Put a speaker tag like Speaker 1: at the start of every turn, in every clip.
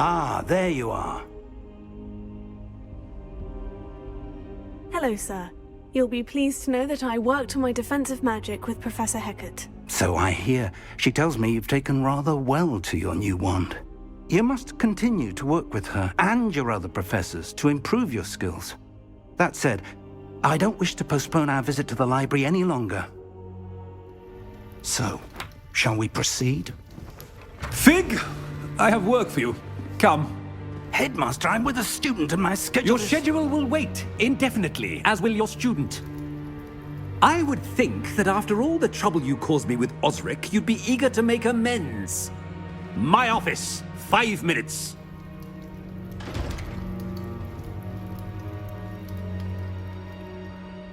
Speaker 1: Ah, there you are.
Speaker 2: Hello, sir. You'll be pleased to know that I worked on my defensive magic with Professor Hecat.
Speaker 1: So I hear. She tells me you've taken rather well to your new wand. You must continue to work with her and your other professors to improve your skills. That said, I don't wish to postpone our visit to the library any longer. So, shall we proceed?
Speaker 3: Fig! I have work for you. Come.
Speaker 1: Headmaster, I'm with a student and my schedule
Speaker 3: Your
Speaker 1: is...
Speaker 3: schedule will wait indefinitely, as will your student. I would think that after all the trouble you caused me with Osric, you'd be eager to make amends. My office, 5 minutes.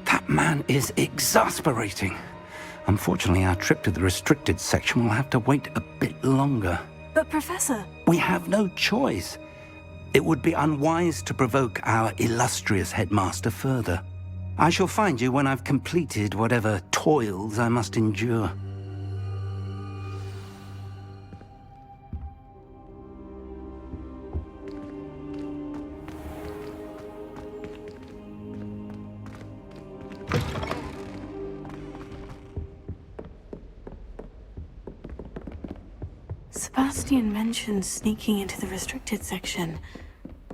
Speaker 1: That man is exasperating. Unfortunately, our trip to the restricted section will have to wait a bit longer.
Speaker 2: But, Professor...
Speaker 1: We have no choice. It would be unwise to provoke our illustrious headmaster further. I shall find you when I've completed whatever toils I must endure.
Speaker 2: Sebastian mentioned sneaking into the restricted section.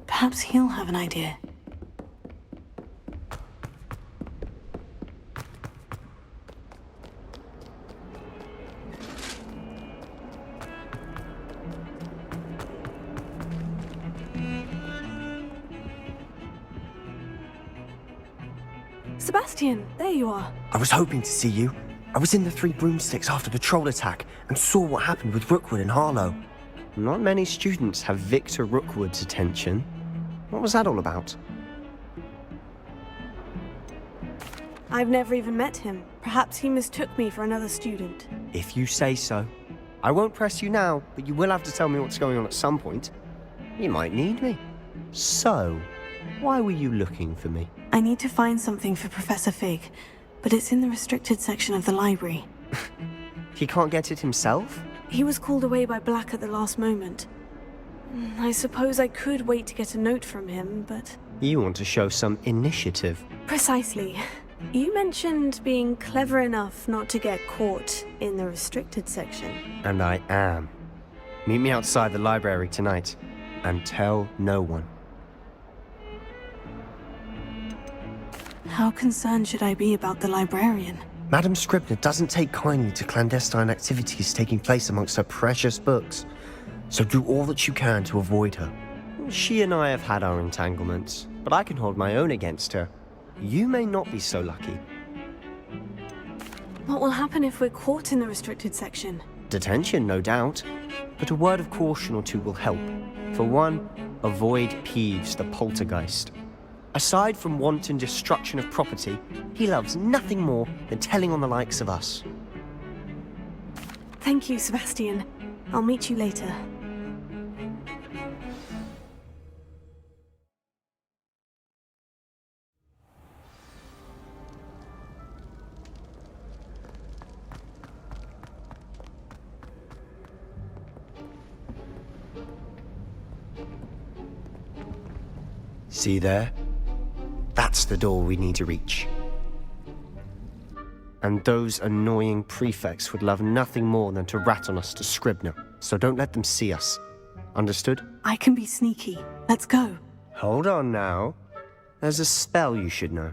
Speaker 2: Perhaps he'll have an idea. Sebastian, there you are.
Speaker 4: I was hoping to see you. I was in the Three Broomsticks after the troll attack and saw what happened with Rookwood and Harlow. Not many students have Victor Rookwood's attention. What was that all about?
Speaker 2: I've never even met him. Perhaps he mistook me for another student.
Speaker 4: If you say so. I won't press you now, but you will have to tell me what's going on at some point. You might need me. So, why were you looking for me?
Speaker 2: I need to find something for Professor Fig, but it's in the restricted section of the library.
Speaker 4: He can't get it himself?
Speaker 2: He was called away by Black at the last moment. I suppose I could wait to get a note from him, but...
Speaker 4: You want to show some initiative.
Speaker 2: Precisely. You mentioned being clever enough not to get caught in the restricted section.
Speaker 4: And I am. Meet me outside the library tonight, and tell no one.
Speaker 2: How concerned should I be about the librarian?
Speaker 4: Madam Scribner doesn't take kindly to clandestine activities taking place amongst her precious books, so do all that you can to avoid her. She and I have had our entanglements, but I can hold my own against her. You may not be so lucky.
Speaker 2: What will happen if we're caught in the restricted section?
Speaker 4: Detention, no doubt, but a word of caution or two will help. For one, avoid Peeves the poltergeist. Aside from wanton destruction of property, he loves nothing more than telling on the likes of us.
Speaker 2: Thank you, Sebastian. I'll meet you later.
Speaker 4: See there? That's the door we need to reach. And those annoying prefects would love nothing more than to rat on us to Scribner, so don't let them see us. Understood?
Speaker 2: I can be sneaky. Let's go.
Speaker 4: Hold on now. There's a spell you should know.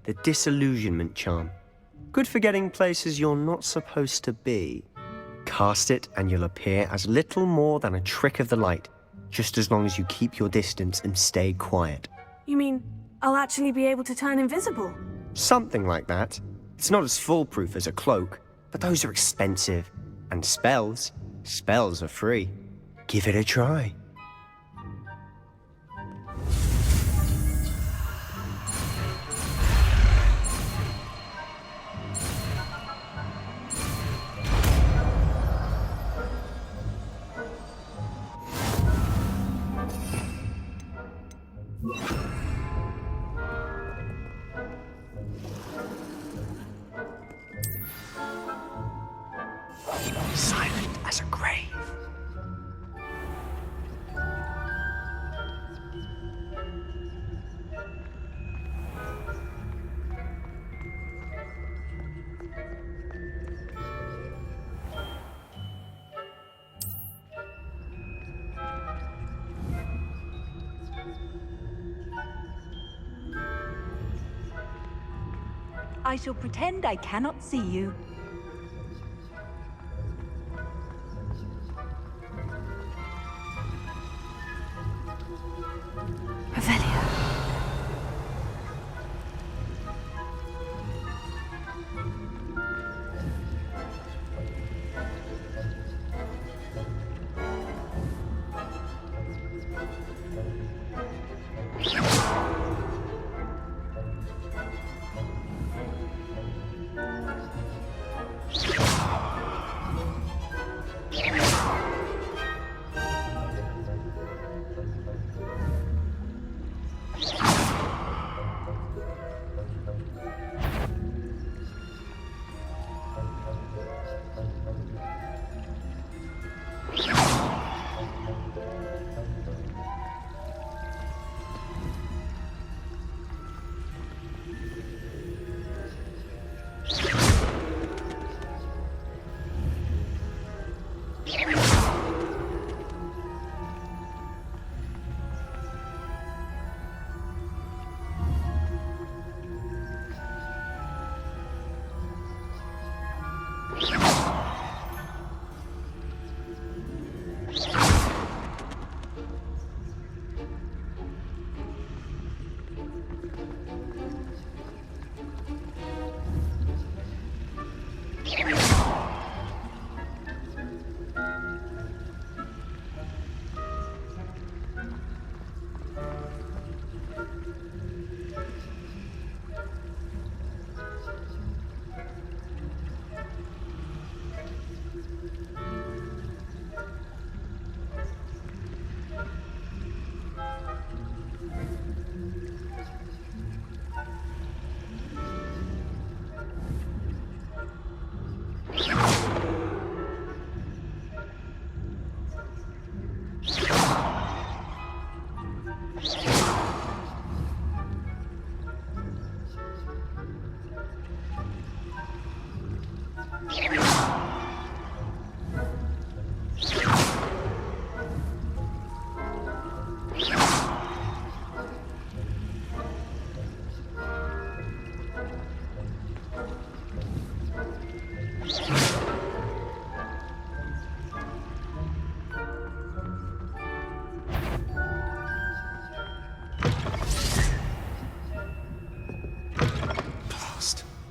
Speaker 4: The Disillusionment Charm. Good for getting places you're not supposed to be. Cast it and you'll appear as little more than a trick of the light, just as long as you keep your distance and stay quiet.
Speaker 2: You mean I'll actually be able to turn invisible?
Speaker 4: Something like that. It's not as foolproof as a cloak, but those are expensive. And spells are free. Give it a try.
Speaker 5: I shall pretend I cannot see you.
Speaker 2: Revelio.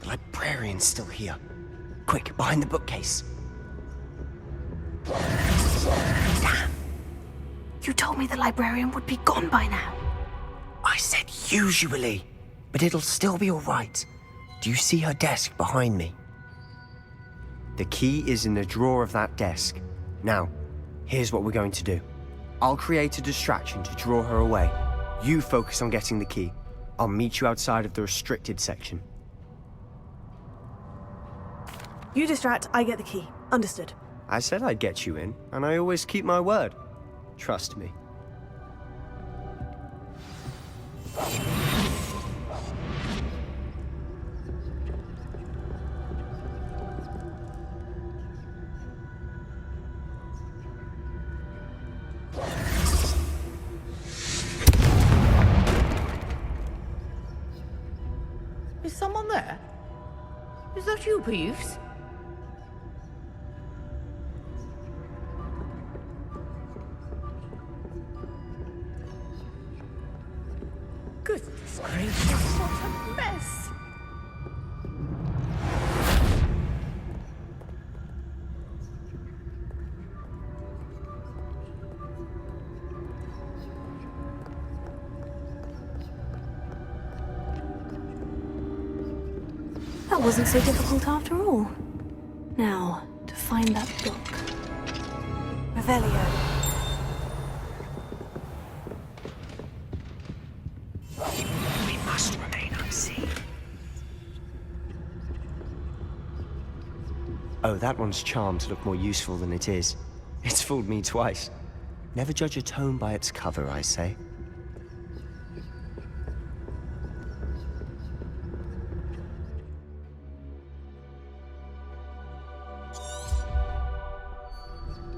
Speaker 4: Librarian's still here. Quick, behind the bookcase.
Speaker 2: You told me the librarian would be gone by now.
Speaker 4: I said usually, but it'll still be all right. Do you see her desk behind me? The key is in the drawer of that desk. Now, here's what we're going to do. I'll create a distraction to draw her away. You focus on getting the key. I'll meet you outside of the restricted section.
Speaker 2: You distract, I get the key. Understood.
Speaker 4: I said I'd get you in, and I always keep my word. Trust me.
Speaker 6: Is someone there? Is that you, Peeves? Goodness gracious, what a mess!
Speaker 2: That wasn't so difficult after all. Now, to find that book. Revelio.
Speaker 4: We must remain unseen. Oh, that one's charmed to look more useful than it is. It's fooled me twice. Never judge a tome by its cover, I say.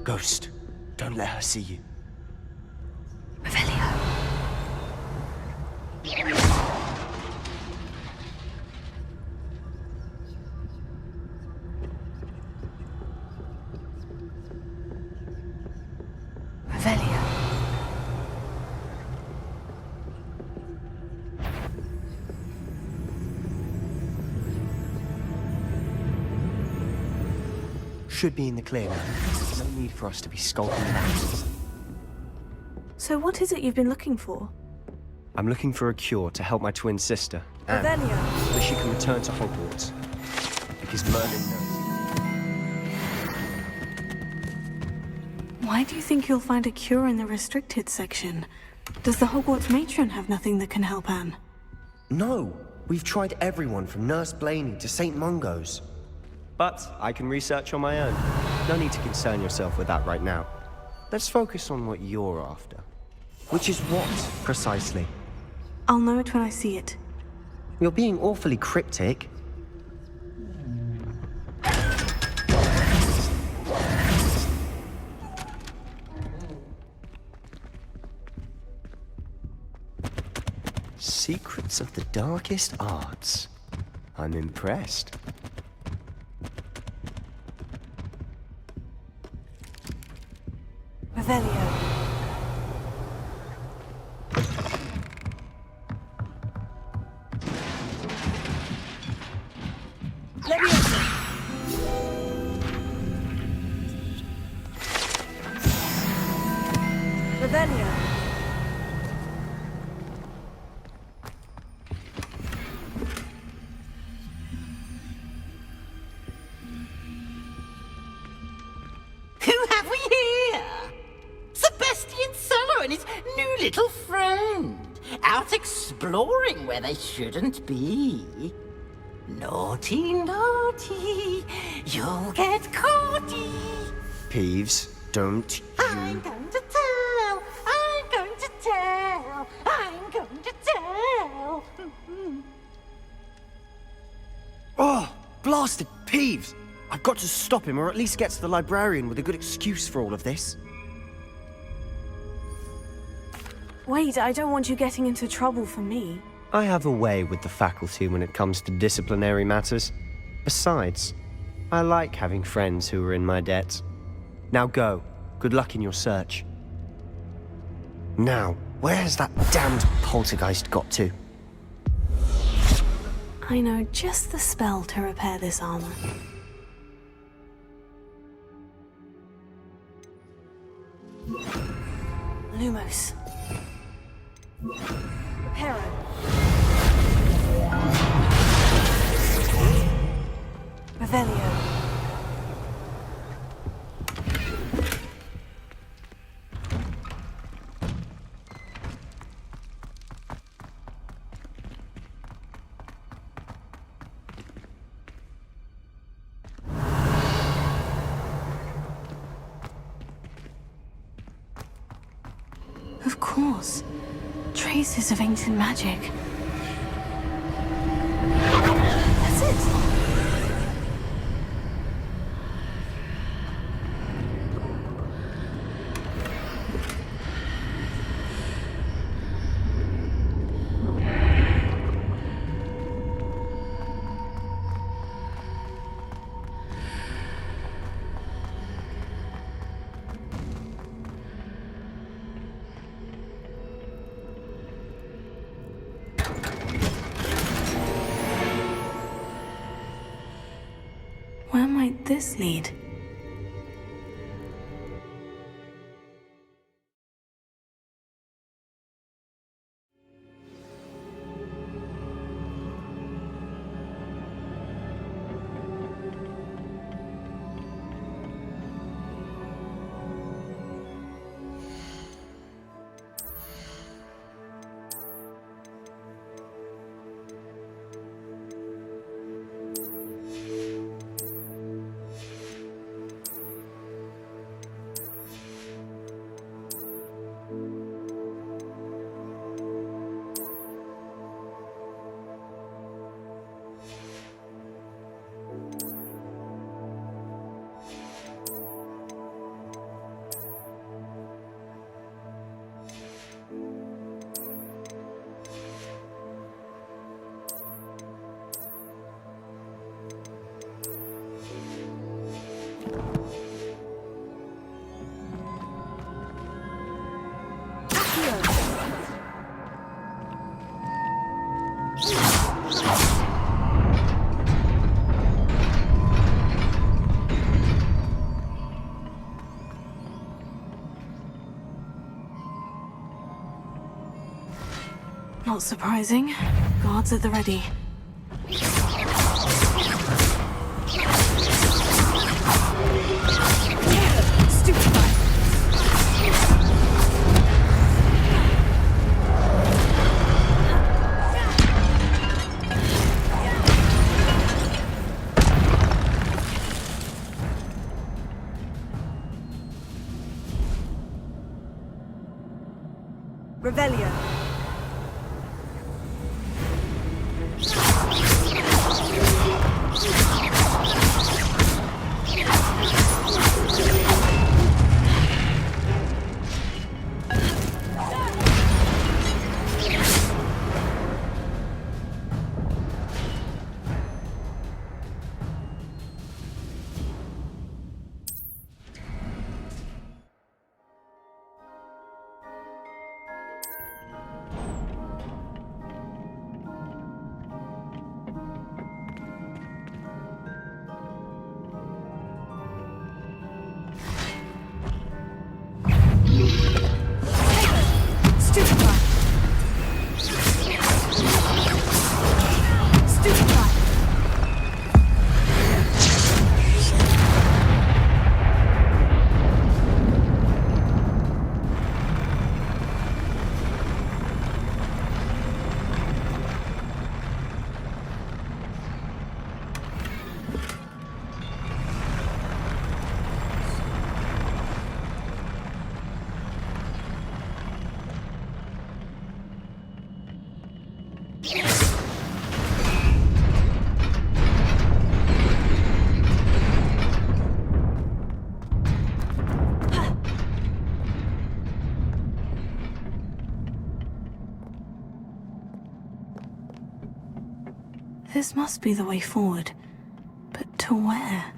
Speaker 4: Ghost, don't let her see you.
Speaker 2: Revelio.
Speaker 4: should be in the clear now. There's no need for us to be skulking around.
Speaker 2: So what is it you've been looking for?
Speaker 4: I'm looking for a cure to help my twin sister, Anne,
Speaker 2: Revelio.
Speaker 4: so she can return to Hogwarts. Because Merlin knows.
Speaker 2: Why do you think you'll find a cure in the restricted section? Does the Hogwarts matron have nothing that can help Anne?
Speaker 4: No! We've tried everyone from Nurse Blaney to St. Mungo's. But I can research on my own. No need to concern yourself with that right now. Let's focus on what you're after. Which is what, precisely?
Speaker 2: I'll know it when I see it.
Speaker 4: You're being awfully cryptic. Secrets of the darkest arts. I'm impressed.
Speaker 2: Revelio. Leviosa. Revelio.
Speaker 6: Who have we here? Sebastian Sallow and his new little friend. Out exploring where they shouldn't be. Naughty, naughty. You'll get caughty.
Speaker 4: Peeves, don't
Speaker 6: I'm
Speaker 4: you...
Speaker 6: going to tell. I'm going to tell. I'm going to tell.
Speaker 4: Oh, blasted Peeves! I've got to stop him, or at least get to the librarian with a good excuse for all of this.
Speaker 2: Wait, I don't want you getting into trouble for me.
Speaker 4: I have a way with the faculty when it comes to disciplinary matters. Besides, I like having friends who are in my debt. Now go. Good luck in your search. Now, where has that damned poltergeist got to?
Speaker 2: I know just the spell to repair this armor. Lumos. Reparo. Revelio. Of course. Traces of ancient magic. That's it. Where might this lead? Not surprising. Guards at the ready. Revelio. This must be the way forward. But to where?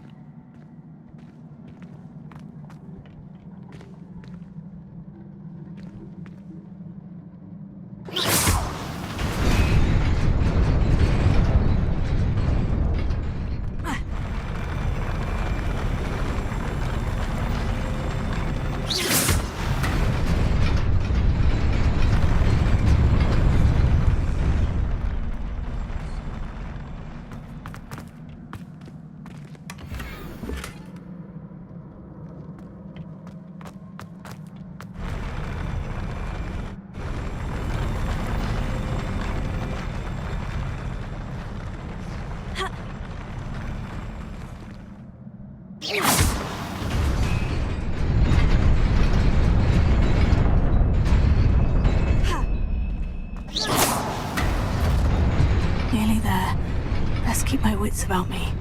Speaker 2: Nearly there. Best keep my wits about me.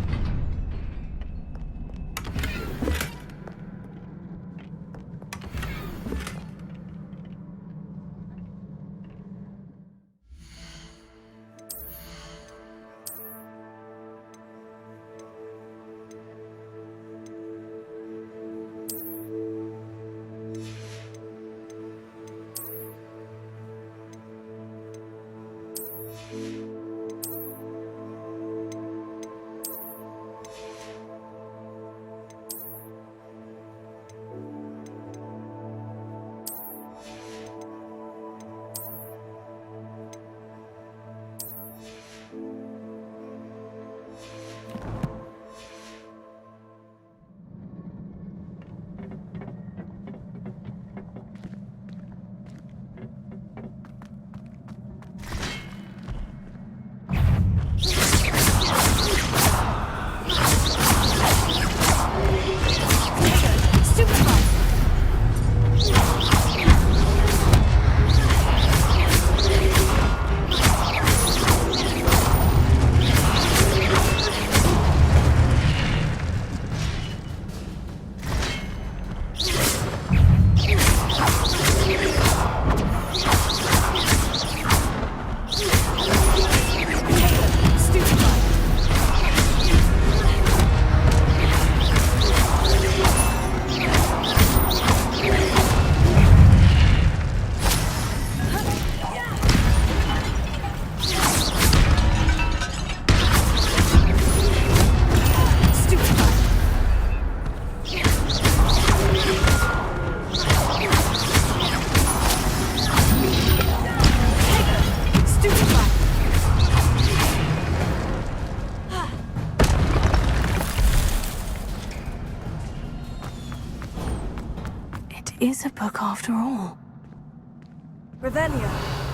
Speaker 2: is a book after all. Revelio.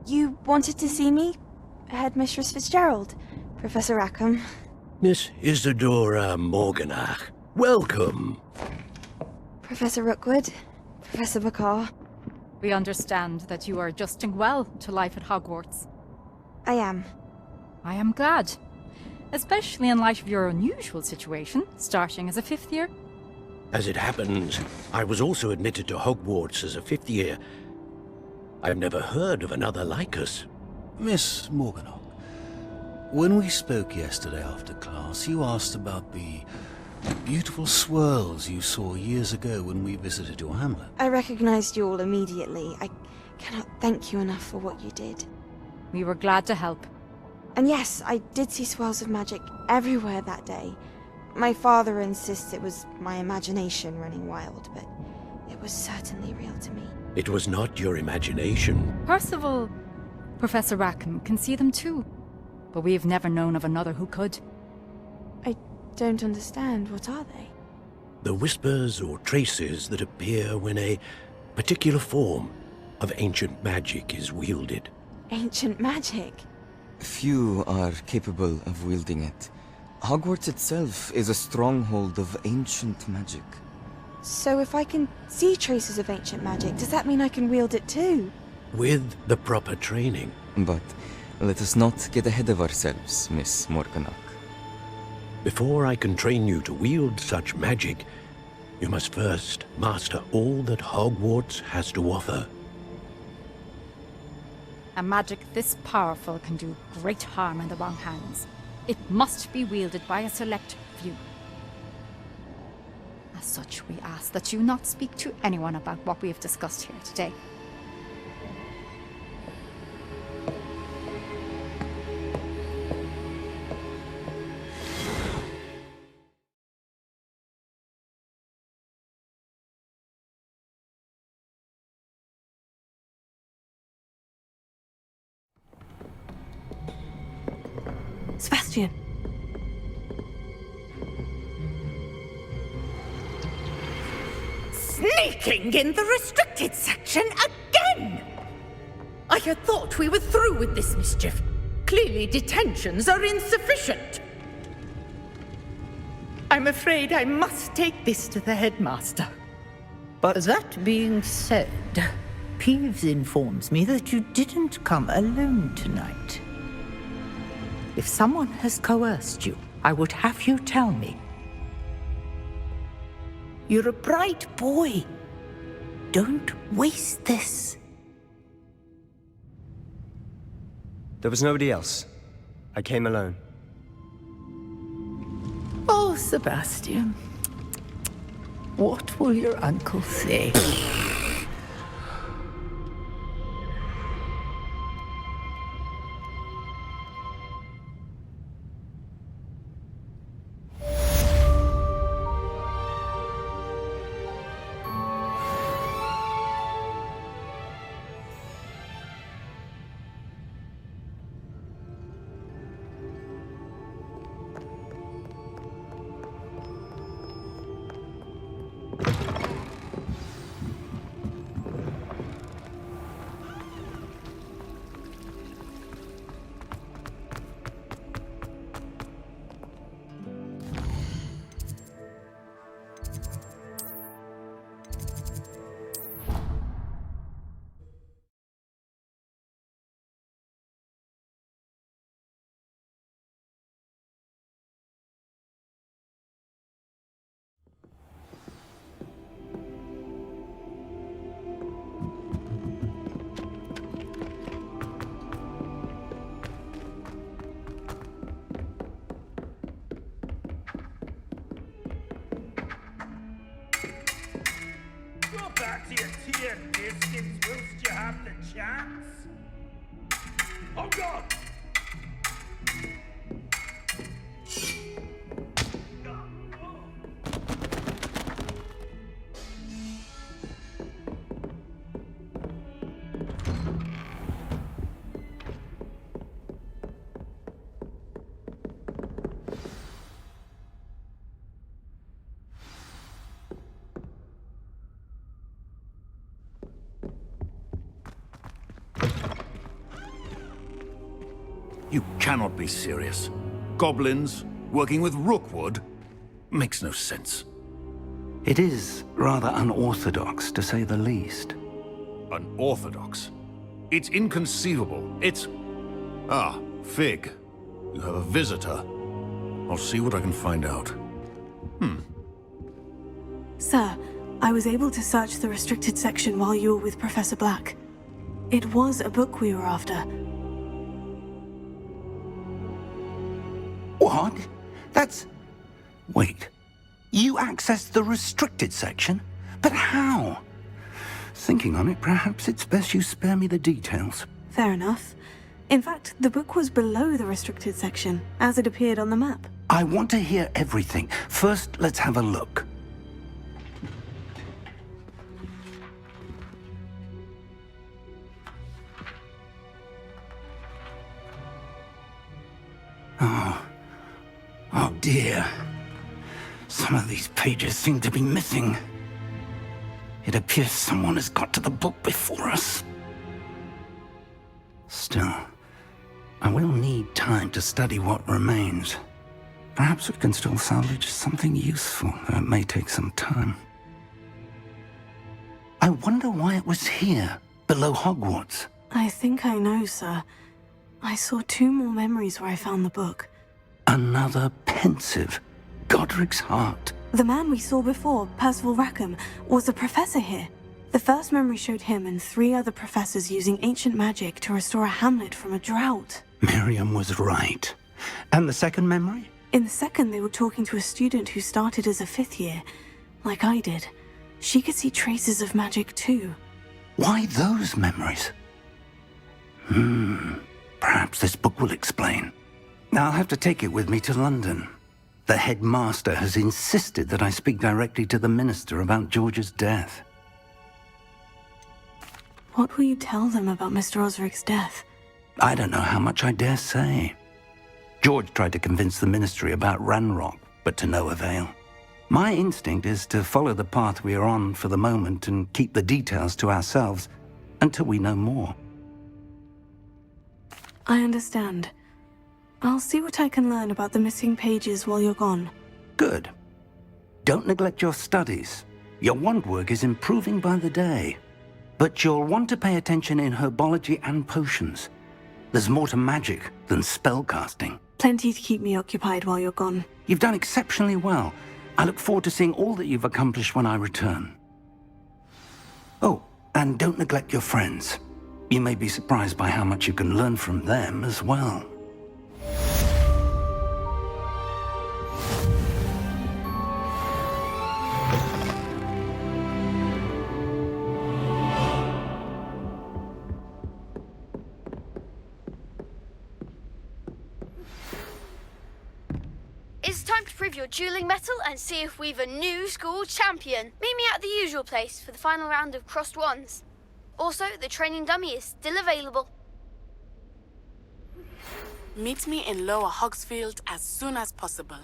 Speaker 7: You wanted to see me? Headmistress Fitzgerald? Professor Rackham?
Speaker 8: Miss Isadora Morganach, welcome.
Speaker 7: Professor Rookwood? Professor Bakar?
Speaker 5: We understand that you are adjusting well to life at Hogwarts.
Speaker 7: I am.
Speaker 5: I am glad. Especially in light of your unusual situation, starting as a 5th year.
Speaker 8: As it happens, I was also admitted to Hogwarts as a 5th year. I've never heard of another like us.
Speaker 9: Miss Morganach, when we spoke yesterday after class, you asked about the beautiful swirls you saw years ago when we visited your hamlet.
Speaker 7: I recognized you all immediately. I cannot thank you enough for what you did.
Speaker 5: We were glad to help.
Speaker 7: And yes, I did see swirls of magic everywhere that day. My father insists it was my imagination running wild, but it was certainly real to me.
Speaker 8: It was not your imagination.
Speaker 5: Percival, Professor Rackham can see them too. But we've never known of another who could.
Speaker 7: I don't understand. What are they?
Speaker 8: The whispers or traces that appear when a particular form of ancient magic is wielded.
Speaker 7: Ancient magic?
Speaker 10: Few are capable of wielding it. Hogwarts itself is a stronghold of ancient magic.
Speaker 7: So if I can see traces of ancient magic, does that mean I can wield it too?
Speaker 8: With the proper training.
Speaker 10: But let us not get ahead of ourselves, Miss Morganach.
Speaker 8: Before I can train you to wield such magic, you must first master all that Hogwarts has to offer.
Speaker 5: A magic this powerful can do great harm in the wrong hands. It must be wielded by a select few. As such, we ask that you not speak to anyone about what we have discussed here today.
Speaker 2: Sebastian.
Speaker 6: Sneaking in the restricted section again! I had thought we were through with this mischief. Clearly detentions are insufficient.
Speaker 11: I'm afraid I must take this to the headmaster. But that being said, Peeves informs me that you didn't come alone tonight. If someone has coerced you, I would have you tell me. You're a bright boy. Don't waste this.
Speaker 4: There was nobody else. I came alone.
Speaker 11: Oh, Sebastian. What will your uncle say?
Speaker 12: Back to your tea and biscuits whilst you have the chance. Oh God!
Speaker 9: You cannot be serious. Goblins working with Rookwood? Makes no sense.
Speaker 1: It is rather unorthodox, to say the least.
Speaker 9: Unorthodox? It's inconceivable. It's... Ah, Fig. You have a visitor. I'll see what I can find out.
Speaker 2: Sir, I was able to search the restricted section while you were with Professor Black. It was a book we were after.
Speaker 1: What? That's... Wait. You accessed the restricted section? But how? Thinking on it, perhaps it's best you spare me the details.
Speaker 2: Fair enough. In fact, the book was below the restricted section, as it appeared on the map.
Speaker 1: I want to hear everything. First, let's have a look. Oh dear. Some of these pages seem to be missing. It appears someone has got to the book before us. Still, I will need time to study what remains. Perhaps we can still salvage something useful, though it may take some time. I wonder why it was here, below Hogwarts.
Speaker 2: I think I know, sir. I saw 2 more memories where I found the book.
Speaker 1: Another pensive. Godric's heart.
Speaker 2: The man we saw before, Percival Rackham, was a professor here. The first memory showed him and 3 other professors using ancient magic to restore a hamlet from a drought.
Speaker 1: Miriam was right. And the second memory?
Speaker 2: In the second, they were talking to a student who started as a 5th year, like I did. She could see traces of magic too.
Speaker 1: Why those memories? Perhaps this book will explain. I'll have to take it with me to London. The headmaster has insisted that I speak directly to the minister about George's death.
Speaker 2: What will you tell them about Mr. Osric's death?
Speaker 1: I don't know how much I dare say. George tried to convince the ministry about Ranrock, but to no avail. My instinct is to follow the path we are on for the moment and keep the details to ourselves until we know more.
Speaker 2: I understand. I'll see what I can learn about the missing pages while you're gone.
Speaker 1: Good. Don't neglect your studies. Your wand work is improving by the day. But you'll want to pay attention in herbology and potions. There's more to magic than spellcasting.
Speaker 2: Plenty to keep me occupied while you're gone.
Speaker 1: You've done exceptionally well. I look forward to seeing all that you've accomplished when I return. Oh, and don't neglect your friends. You may be surprised by how much you can learn from them as well.
Speaker 13: It's time to prove your dueling mettle and see if we've a new school champion. Meet me at the usual place for the final round of crossed wands. Also, the training dummy is still available.
Speaker 14: Meet me in Lower Hogsfield as soon as possible.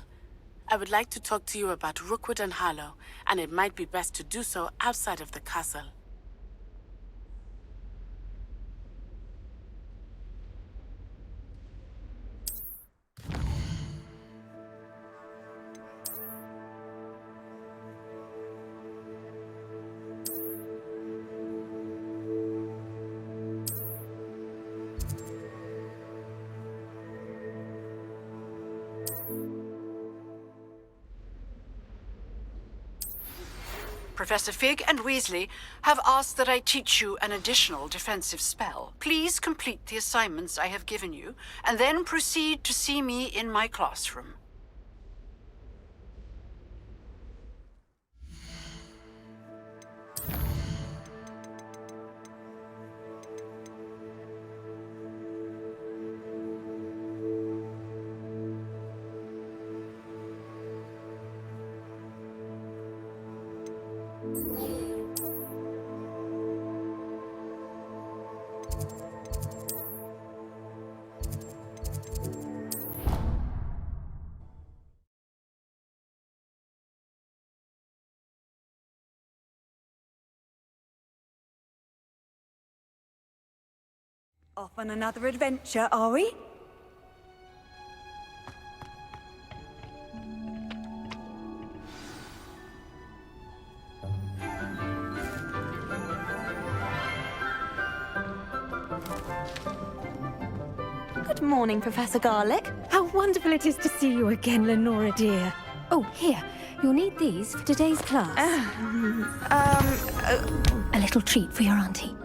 Speaker 14: I would like to talk to you about Rookwood and Harlow, and it might be best to do so outside of the castle.
Speaker 15: Professor Fig and Weasley have asked that I teach you an additional defensive spell. Please complete the assignments I have given you, and then proceed to see me in my classroom.
Speaker 16: Off on another adventure, are we?
Speaker 2: Good morning, Professor Garlick.
Speaker 17: How wonderful it is to see you again, Lenora dear. Oh, here. You'll need these for today's class. A little treat for your auntie.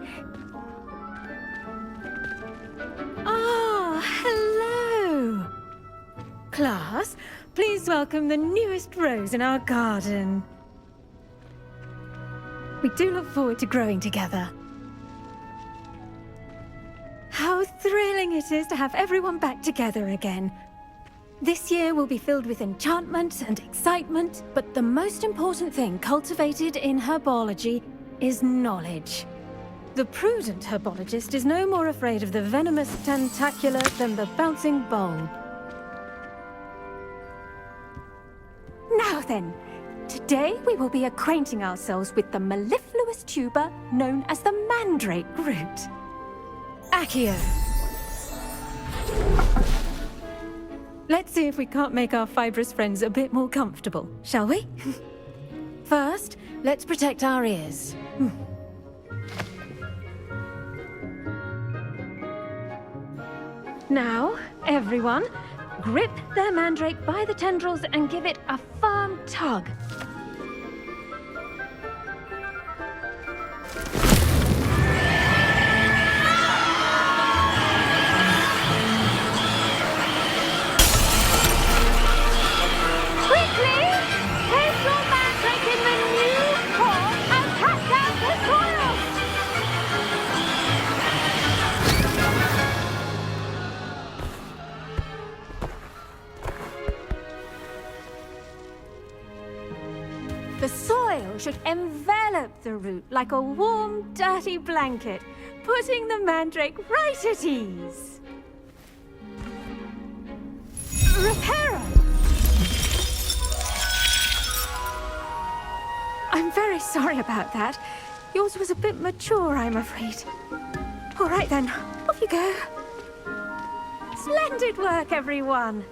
Speaker 17: Ah, hello. Class, please welcome the newest rose in our garden. We do look forward to growing together. How thrilling it is to have everyone back together again. This year will be filled with enchantment and excitement, but the most important thing cultivated in herbology is knowledge. The prudent herbologist is no more afraid of the venomous tentacular than the bouncing bulb. Now then, today we will be acquainting ourselves with the mellifluous tuber known as the mandrake root. Accio. Let's see if we can't make our fibrous friends a bit more comfortable, shall we? First, let's protect our ears. Now, everyone, grip their mandrake by the tendrils and give it a firm tug. The soil should envelop the root like a warm, dirty blanket, putting the mandrake right at ease. Reparo! I'm very sorry about that. Yours was a bit mature, I'm afraid. All right then, off you go. Splendid work, everyone.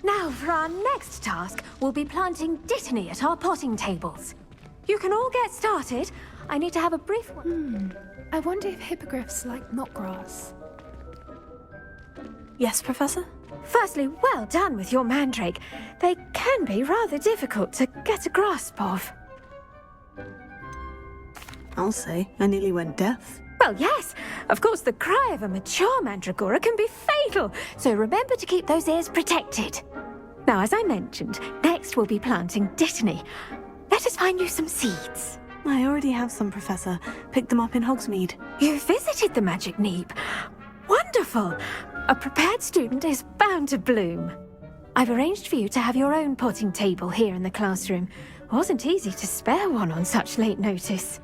Speaker 17: Now, for our next task, we'll be planting dittany at our potting tables. You can all get started. I need to have a brief...
Speaker 18: I wonder if hippogriffs like knotgrass.
Speaker 2: Yes, Professor?
Speaker 17: Firstly, well done with your mandrake. They can be rather difficult to get a grasp of.
Speaker 2: I'll say, I nearly went deaf.
Speaker 17: Well, yes. Of course, the cry of a mature mandragora can be fatal, so remember to keep those ears protected. Now, as I mentioned, next we'll be planting dittany. Let us find you some seeds.
Speaker 2: I already have some, Professor. Picked them up in Hogsmeade.
Speaker 17: You visited the Magic Neep. Wonderful! A prepared student is bound to bloom. I've arranged for you to have your own potting table here in the classroom. Wasn't easy to spare one on such late notice.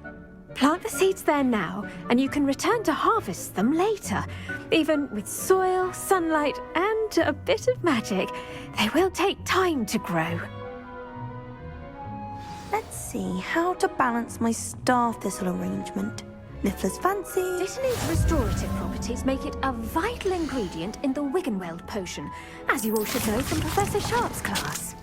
Speaker 17: Plant the seeds there now, and you can return to harvest them later. Even with soil, sunlight, and a bit of magic, they will take time to grow.
Speaker 7: Let's see how to balance my star thistle arrangement. Niffler's fancy.
Speaker 17: Dittany's restorative properties make it a vital ingredient in the Wiggenweld potion, as you all should know from Professor Sharp's class.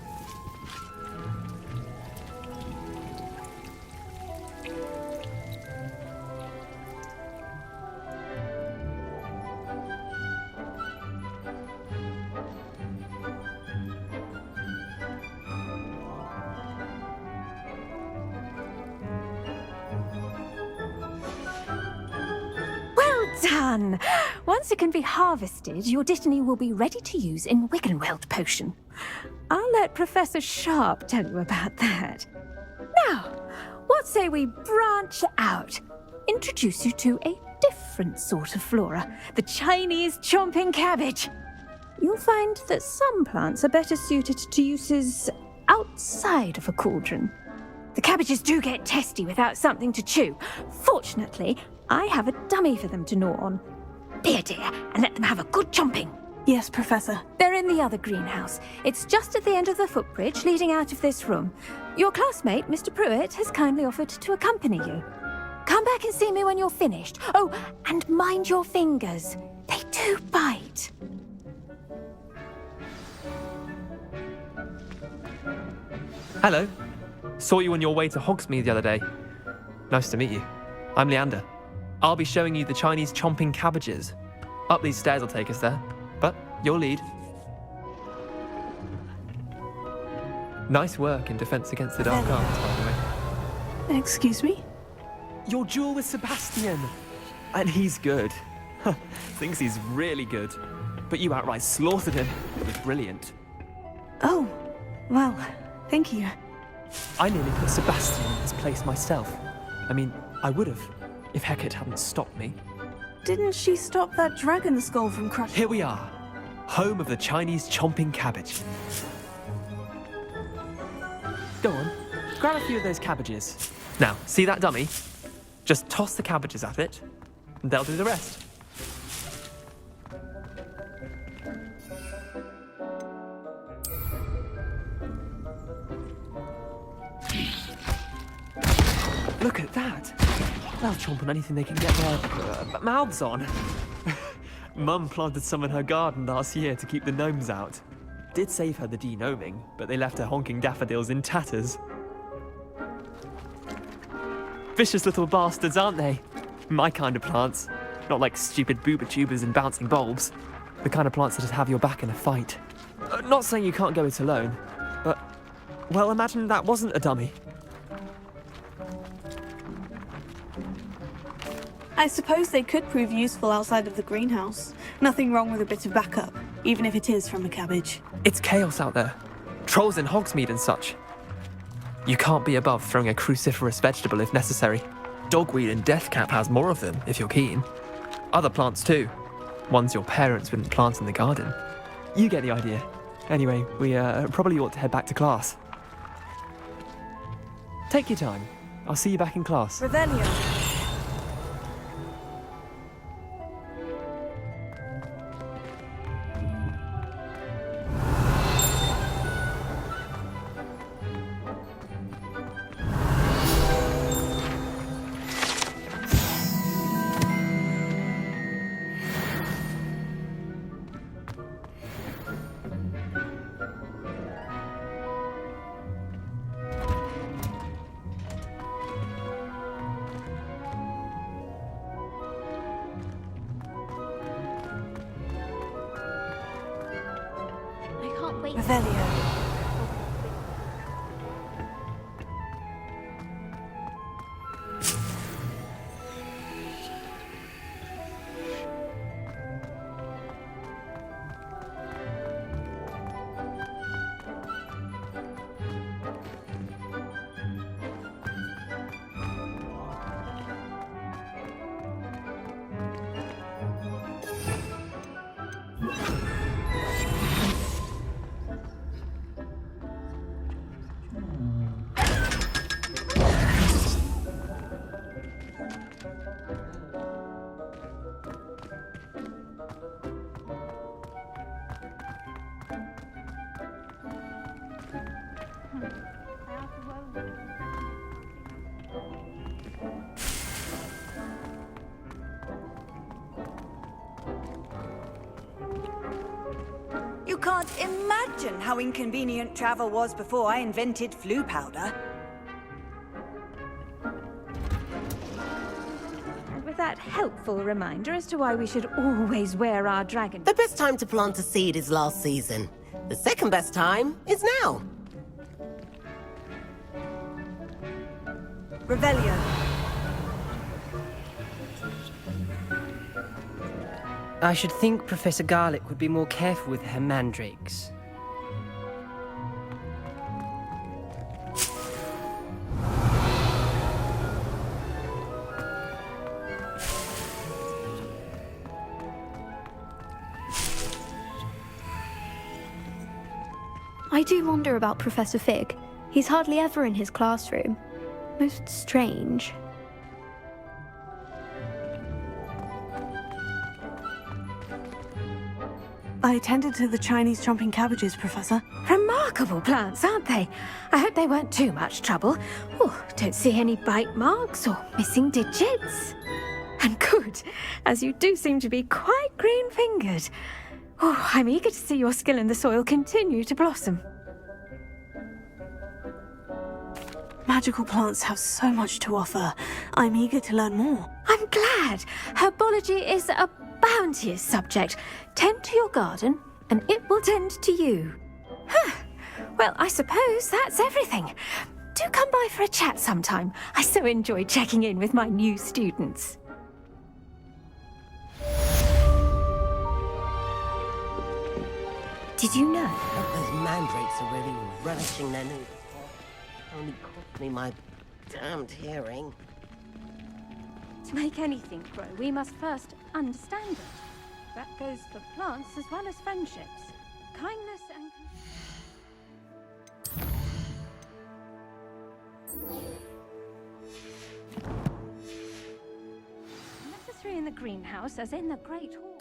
Speaker 17: Done! Once it can be harvested, your dittany will be ready to use in Wiggenweld potion. I'll let Professor Sharp tell you about that. Now, what say we branch out? Introduce you to a different sort of flora, the Chinese chomping cabbage. You'll find that some plants are better suited to uses outside of a cauldron. The cabbages do get testy without something to chew. Fortunately, I have a dummy for them to gnaw on. Be a dear and let them have a good chomping.
Speaker 2: Yes, Professor.
Speaker 17: They're in the other greenhouse. It's just at the end of the footbridge leading out of this room. Your classmate, Mr. Pruitt, has kindly offered to accompany you. Come back and see me when you're finished. Oh, and mind your fingers. They do bite.
Speaker 19: Hello. Saw you on your way to Hogsmeade the other day. Nice to meet you. I'm Leander. I'll be showing you the Chinese chomping cabbages. Up these stairs will take us there, but you'll lead. Nice work in defense against the dark arts, by the way.
Speaker 2: Excuse me?
Speaker 19: Your duel with Sebastian! And he's good. Thinks he's really good. But you outright slaughtered him. It was brilliant.
Speaker 2: Oh, well, thank you.
Speaker 19: I nearly put Sebastian in his place myself. I mean, I would have, if Hecate hadn't stopped me.
Speaker 2: Didn't she stop that dragon skull from crushing?
Speaker 19: Here we are, home of the Chinese chomping cabbage. Go on, grab a few of those cabbages. Now, see that dummy? Just toss the cabbages at it, and they'll do the rest. Look at that! They'll chomp on anything they can get their mouths on. Mum planted some in her garden last year to keep the gnomes out. Did save her the de-gnoming, but they left her honking daffodils in tatters. Vicious little bastards, aren't they? My kind of plants. Not like stupid booba tubers and bouncing bulbs. The kind of plants that just have your back in a fight. Not saying you can't go it alone, but, well, imagine that wasn't a dummy.
Speaker 2: I suppose they could prove useful outside of the greenhouse. Nothing wrong with a bit of backup, even if it is from a cabbage.
Speaker 19: It's chaos out there. Trolls in Hogsmeade and such. You can't be above throwing a cruciferous vegetable if necessary. Dogweed and deathcap has more of them, if you're keen. Other plants too. Ones your parents wouldn't plant in the garden. You get the idea. Anyway, we probably ought to head back to class. Take your time. I'll see you back in class.
Speaker 2: Revelio. Revelio.
Speaker 16: You can't imagine how inconvenient travel was before I invented flu powder.
Speaker 20: And with that helpful reminder as to why we should always wear our dragon.
Speaker 21: The best time to plant a seed is last season. The second best time is now.
Speaker 16: Revelio.
Speaker 22: I should think Professor Garlick would be more careful with her mandrakes.
Speaker 23: I do wonder about Professor Fig. He's hardly ever in his classroom. Most strange.
Speaker 2: I tended to the Chinese chomping cabbages, Professor.
Speaker 20: Remarkable plants, aren't they? I hope they weren't too much trouble. Oh, don't see any bite marks or missing digits. And good, as you do seem to be quite green-fingered. Oh, I'm eager to see your skill in the soil continue to blossom.
Speaker 2: Magical plants have so much to offer. I'm eager to learn more.
Speaker 20: I'm glad. Herbology is a bounteous subject. Tend to your garden, and it will tend to you. Huh. Well, I suppose that's everything. Do come by for a chat sometime. I so enjoy checking in with my new students.
Speaker 21: Did you know those mandrakes are really relishing their new only cost me my damned hearing?
Speaker 20: To make anything grow, we must first understand it. That goes for plants as well as friendships. Kindness and... necessary in the greenhouse as in the Great Hall.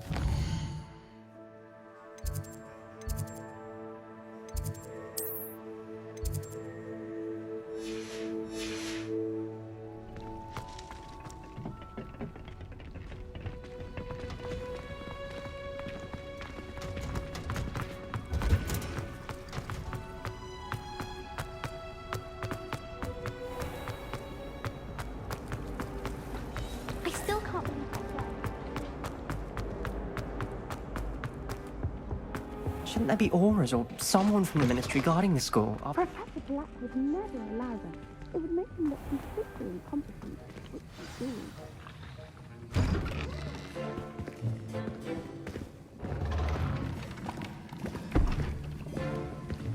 Speaker 22: Shouldn't there be auras or someone from the ministry guarding the school?
Speaker 23: Professor Black would never allow that. It would make him look completely incompetent, which he is.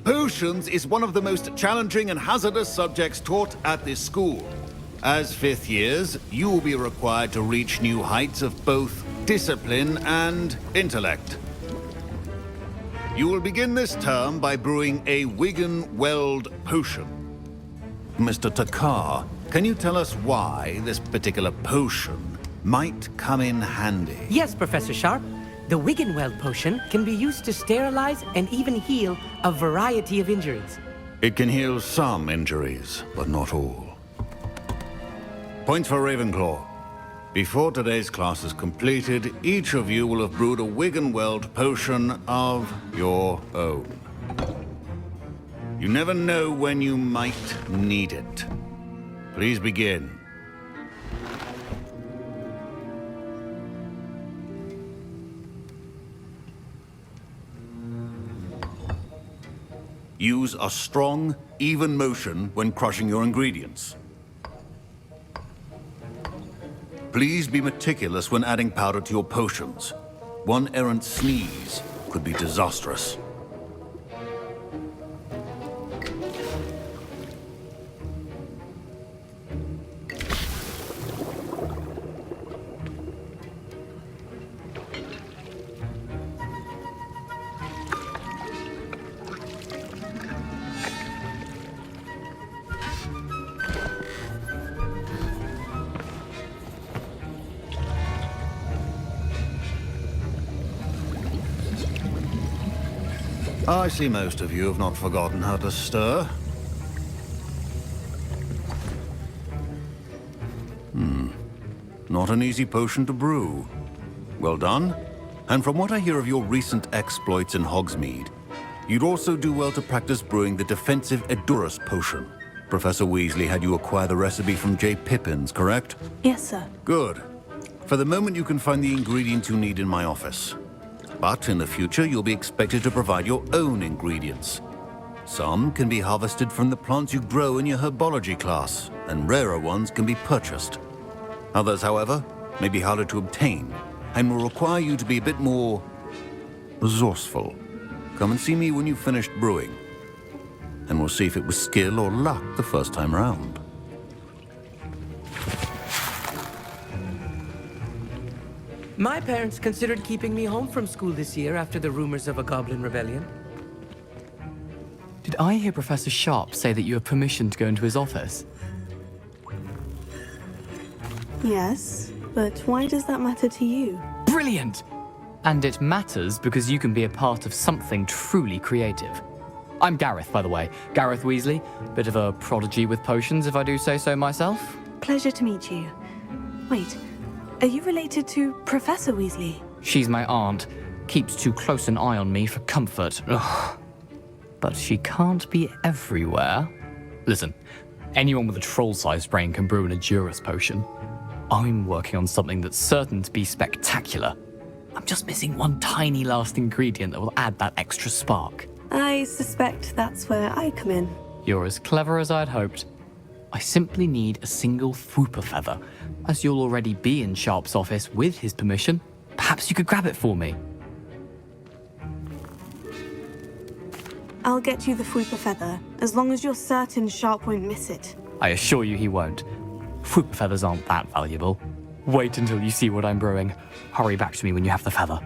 Speaker 24: Potions is one of the most challenging and hazardous subjects taught at this school. As fifth years, you will be required to reach new heights of both discipline and intellect. You will begin this term by brewing a Wigan-Weld potion. Mr. Takar, can you tell us why this particular potion might come in handy?
Speaker 25: Yes, Professor Sharp. The Wigan-Weld potion can be used to sterilize and even heal a variety of injuries.
Speaker 24: It can heal some injuries, but not all. Points for Ravenclaw. Before today's class is completed, each of you will have brewed a Wigan-Weld potion of your own. You never know when you might need it. Please begin. Use a strong, even motion when crushing your ingredients. Please be meticulous when adding powder to your potions. One errant sneeze could be disastrous. I see most of you have not forgotten how to stir. Not an easy potion to brew. Well done. And from what I hear of your recent exploits in Hogsmeade, you'd also do well to practice brewing the defensive Edurus potion. Professor Weasley had you acquire the recipe from J. Pippins, correct?
Speaker 2: Yes, sir.
Speaker 24: Good. For the moment, you can find the ingredients you need in my office. But in the future, you'll be expected to provide your own ingredients. Some can be harvested from the plants you grow in your herbology class, and rarer ones can be purchased. Others, however, may be harder to obtain, and will require you to be a bit more resourceful. Come and see me when you've finished brewing, and we'll see if it was skill or luck the first time round.
Speaker 25: My parents considered keeping me home from school this year after the rumors of a goblin rebellion.
Speaker 19: Did I hear Professor Sharp say that you have permission to go into his office?
Speaker 2: Yes, but why does that matter to you?
Speaker 19: Brilliant! And it matters because you can be a part of something truly creative. I'm Gareth, by the way. Gareth Weasley. Bit of a prodigy with potions, if I do say so myself.
Speaker 2: Pleasure to meet you. Wait, are you related to Professor Weasley?
Speaker 19: She's my aunt. Keeps too close an eye on me for comfort. Ugh. But she can't be everywhere. Listen, anyone with a troll-sized brain can brew an Edurus potion. I'm working on something that's certain to be spectacular. I'm just missing one tiny last ingredient that will add that extra spark.
Speaker 2: I suspect that's where I come in.
Speaker 19: You're as clever as I'd hoped. I simply need a single Fwooper feather. As you'll already be in Sharp's office with his permission, perhaps you could grab it for me.
Speaker 2: I'll get you the Fwooper feather, as long as you're certain Sharp won't miss it.
Speaker 19: I assure you he won't. Fwooper feathers aren't that valuable. Wait until you see what I'm brewing. Hurry back to me when you have the feather.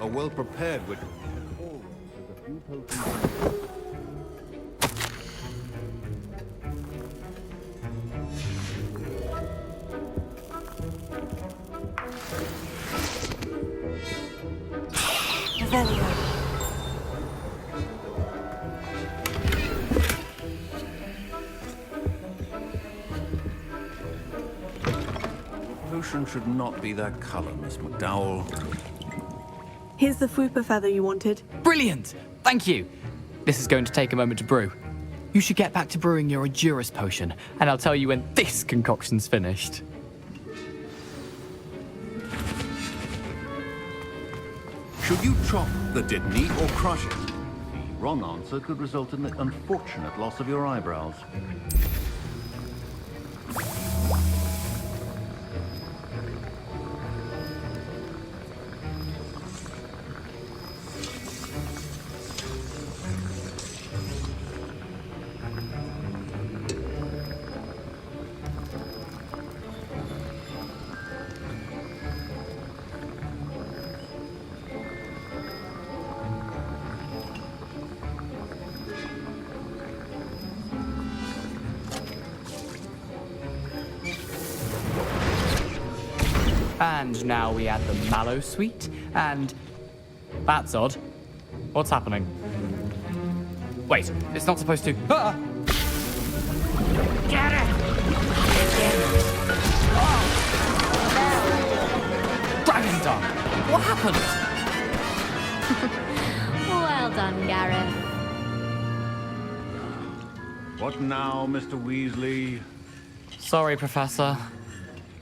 Speaker 24: A well-prepared witch.
Speaker 2: Revelio.
Speaker 24: Potion should not be that color, Miss McDowell.
Speaker 2: Here's the Fwooper feather you wanted.
Speaker 19: Brilliant! Thank you! This is going to take a moment to brew. You should get back to brewing your Edurus potion, and I'll tell you when this concoction's finished.
Speaker 24: Should you chop the Dittany or crush it? The wrong answer could result in the unfortunate loss of your eyebrows.
Speaker 19: And now we add the mallow sweet, and... That's odd. What's happening? Wait, it's not supposed to... Ah!
Speaker 21: Get it!
Speaker 19: Dragon Dung! What happened?
Speaker 3: Well done, Gareth.
Speaker 24: What now, Mr. Weasley?
Speaker 19: Sorry, Professor.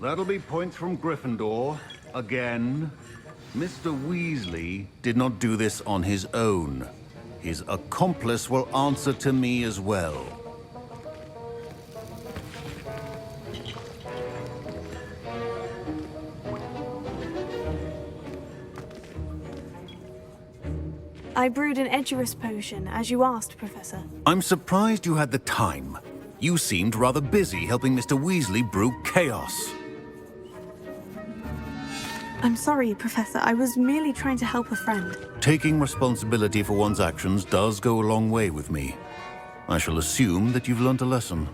Speaker 24: That'll be points from Gryffindor. Again. Mr. Weasley did not do this on his own. His accomplice will answer to me as well.
Speaker 2: I brewed an Edurus potion, as you asked, Professor.
Speaker 24: I'm surprised you had the time. You seemed rather busy helping Mr. Weasley brew chaos.
Speaker 2: I'm sorry, Professor. I was merely trying to help a friend.
Speaker 24: Taking responsibility for one's actions does go a long way with me. I shall assume that you've learnt a lesson.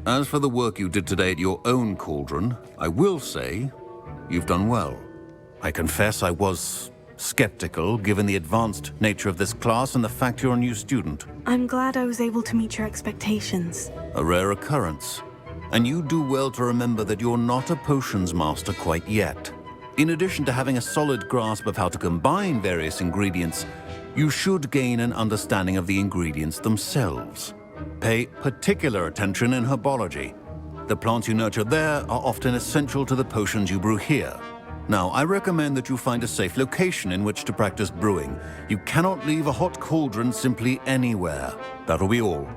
Speaker 24: As for the work you did today at your own cauldron, I will say you've done well. I confess I was skeptical, given the advanced nature of this class and the fact you're a new student.
Speaker 2: I'm glad I was able to meet your expectations.
Speaker 24: A rare occurrence. And you do well to remember that you're not a potions master quite yet. In addition to having a solid grasp of how to combine various ingredients, you should gain an understanding of the ingredients themselves. Pay particular attention in herbology. The plants you nurture there are often essential to the potions you brew here. Now, I recommend that you find a safe location in which to practice brewing. You cannot leave a hot cauldron simply anywhere. That'll be all.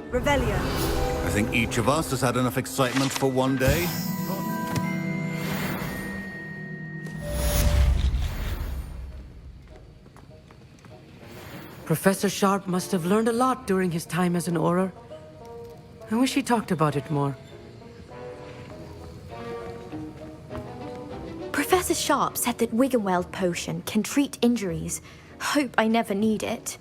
Speaker 16: Revelio.
Speaker 24: I think each of us has had enough excitement for one day.
Speaker 25: Professor Sharp must have learned a lot during his time as an Auror. I wish he talked about it more.
Speaker 23: Professor Sharp said that Wiggenweld potion can treat injuries. Hope I never need it.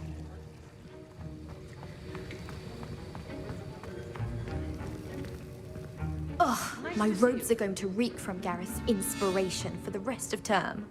Speaker 23: Ugh, my robes are going to reek from Gareth's inspiration for the rest of term.